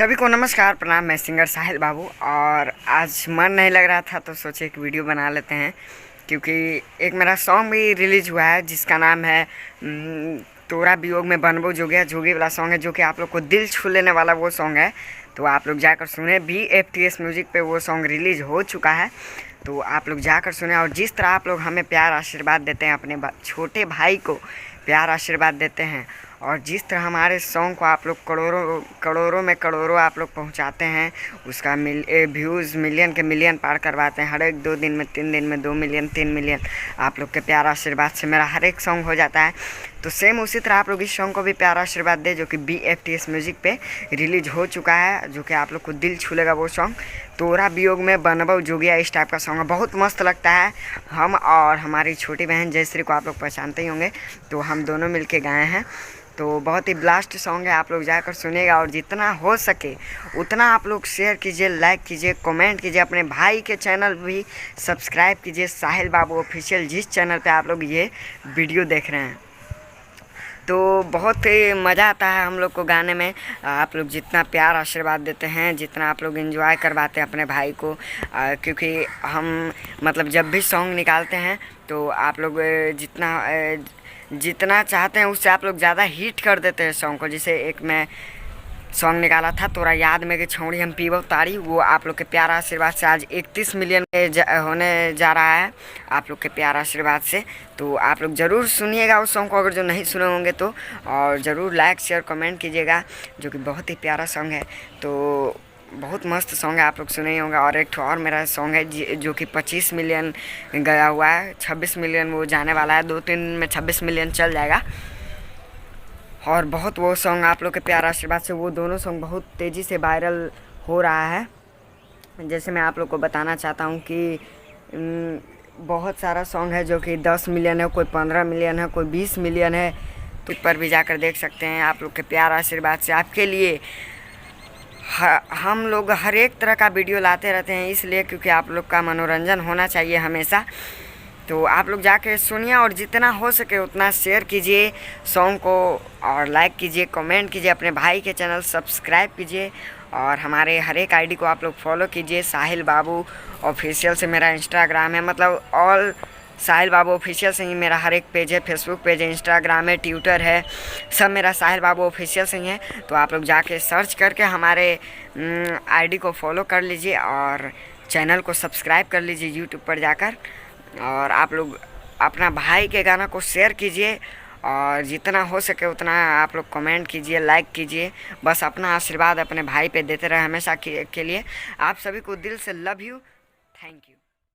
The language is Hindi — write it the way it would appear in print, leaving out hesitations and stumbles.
सभी को नमस्कार प्रणाम। मैं सिंगर साहिल बाबू और आज मन नहीं लग रहा था तो सोचे एक वीडियो बना लेते हैं, क्योंकि एक मेरा सॉन्ग भी रिलीज़ हुआ है जिसका नाम है तोरा वियोग में बनबो जोगिया जोगी वाला सॉन्ग है, जो कि आप लोग को दिल छू लेने वाला वो सॉन्ग है। तो आप लोग जाकर सुने। BFTS म्यूज़िक पे वो सॉन्ग रिलीज़ हो चुका है, तो आप लोग जाकर सुने। और जिस तरह आप लोग हमें प्यार आशीर्वाद देते हैं, अपने छोटे भाई को प्यार आशीर्वाद देते हैं, और जिस तरह हमारे सॉन्ग को आप लोग करोड़ों में करोड़ों आप लोग पहुंचाते हैं, उसका व्यूज़ मिलियन के मिलियन पार करवाते हैं। हर एक 2 दिन में 3 दिन में 2 मिलियन 3 मिलियन आप लोग के प्यार आशीर्वाद से मेरा हर एक सॉन्ग हो जाता है। तो सेम उसी तरह आप लोग इस सॉन्ग को भी प्यार आशीर्वाद दें, जो कि BFTS म्यूज़िक पे रिलीज हो चुका है, जो कि आप लोग को दिल छू लेगा। वो सॉन्ग तोरा वियोग में बनबो जोगिया इस टाइप का सॉन्ग है, बहुत मस्त लगता है। हम और हमारी छोटी बहन जयश्री को आप लोग पहचानते ही होंगे, तो हम दोनों मिलके गाए हैं। तो बहुत ही ब्लास्ट सॉन्ग है, आप लोग जाकर सुनिएगा। और जितना हो सके उतना आप लोग शेयर कीजिए, लाइक कीजिए, कमेंट कीजिए। अपने भाई के चैनल भी सब्सक्राइब कीजिए, साहिल बाबू ऑफिशियल, जिस चैनल पे आप लोग ये वीडियो देख रहे हैं। तो बहुत ही मज़ा आता है हम लोग को गाने में। आप लोग जितना प्यार आशीर्वाद देते हैं, जितना आप लोग एंजॉय करवाते हैं अपने भाई को, क्योंकि हम मतलब जब भी सॉन्ग निकालते हैं तो आप लोग जितना चाहते हैं उससे आप लोग ज़्यादा हिट कर देते हैं सॉन्ग को। जैसे एक मैं सॉन्ग निकाला था तोरा याद में कि छौड़ी हम पीबो तारी, वो आप लोग के प्यार आशीर्वाद से आज 31 मिलियन होने जा रहा है, आप लोग के प्यार आशीर्वाद से। तो आप लोग ज़रूर सुनिएगा उस सॉन्ग को, अगर जो नहीं सुने होंगे तो, और ज़रूर लाइक शेयर कमेंट कीजिएगा, जो कि बहुत ही प्यारा सॉन्ग है। तो बहुत मस्त सॉन्ग है, आप लोग सुने ही होंगे। और एक और मेरा सॉन्ग है जो कि 25 मिलियन गया हुआ है, 26 मिलियन वो जाने वाला है, 2-3 दिन में 26 मिलियन चल जाएगा। और बहुत वो सॉन्ग आप लोग के प्यार आशीर्वाद से, वो दोनों सॉन्ग बहुत तेज़ी से वायरल हो रहा है। जैसे मैं आप लोग को बताना चाहता हूँ कि बहुत सारा सॉन्ग है जो कि 10 मिलियन है, कोई 15 मिलियन है, कोई 20 मिलियन है। तो पर भी जाकर देख सकते हैं। आप लोग के प्यार आशीर्वाद से आपके लिए हम लोग हर एक तरह का वीडियो लाते रहते हैं, इसलिए क्योंकि आप लोग का मनोरंजन होना चाहिए हमेशा। तो आप लोग जाके सुनिए और जितना हो सके उतना शेयर कीजिए सॉन्ग को, और लाइक कीजिए, कमेंट कीजिए, अपने भाई के चैनल सब्सक्राइब कीजिए, और हमारे हर एक आईडी को आप लोग फॉलो कीजिए। साहिल बाबू ऑफिशियल से मेरा इंस्टाग्राम है, मतलब ऑल साहिल बाबू ऑफिशियल से ही मेरा हर एक पेज है। फेसबुक पेज है, इंस्टाग्राम है, ट्विटर है, सब मेरा साहिल बाबू ऑफिशियल से ही है। तो आप लोग जाके सर्च करके हमारे आईडी को फॉलो कर लीजिए और चैनल को सब्सक्राइब कर लीजिए यूट्यूब पर जाकर। और आप लोग अपना भाई के गाना को शेयर कीजिए, और जितना हो सके उतना आप लोग कमेंट कीजिए, लाइक कीजिए। बस अपना आशीर्वाद अपने भाई पे देते रहे हमेशा के लिए। आप सभी को दिल से लव यू, थैंक यू।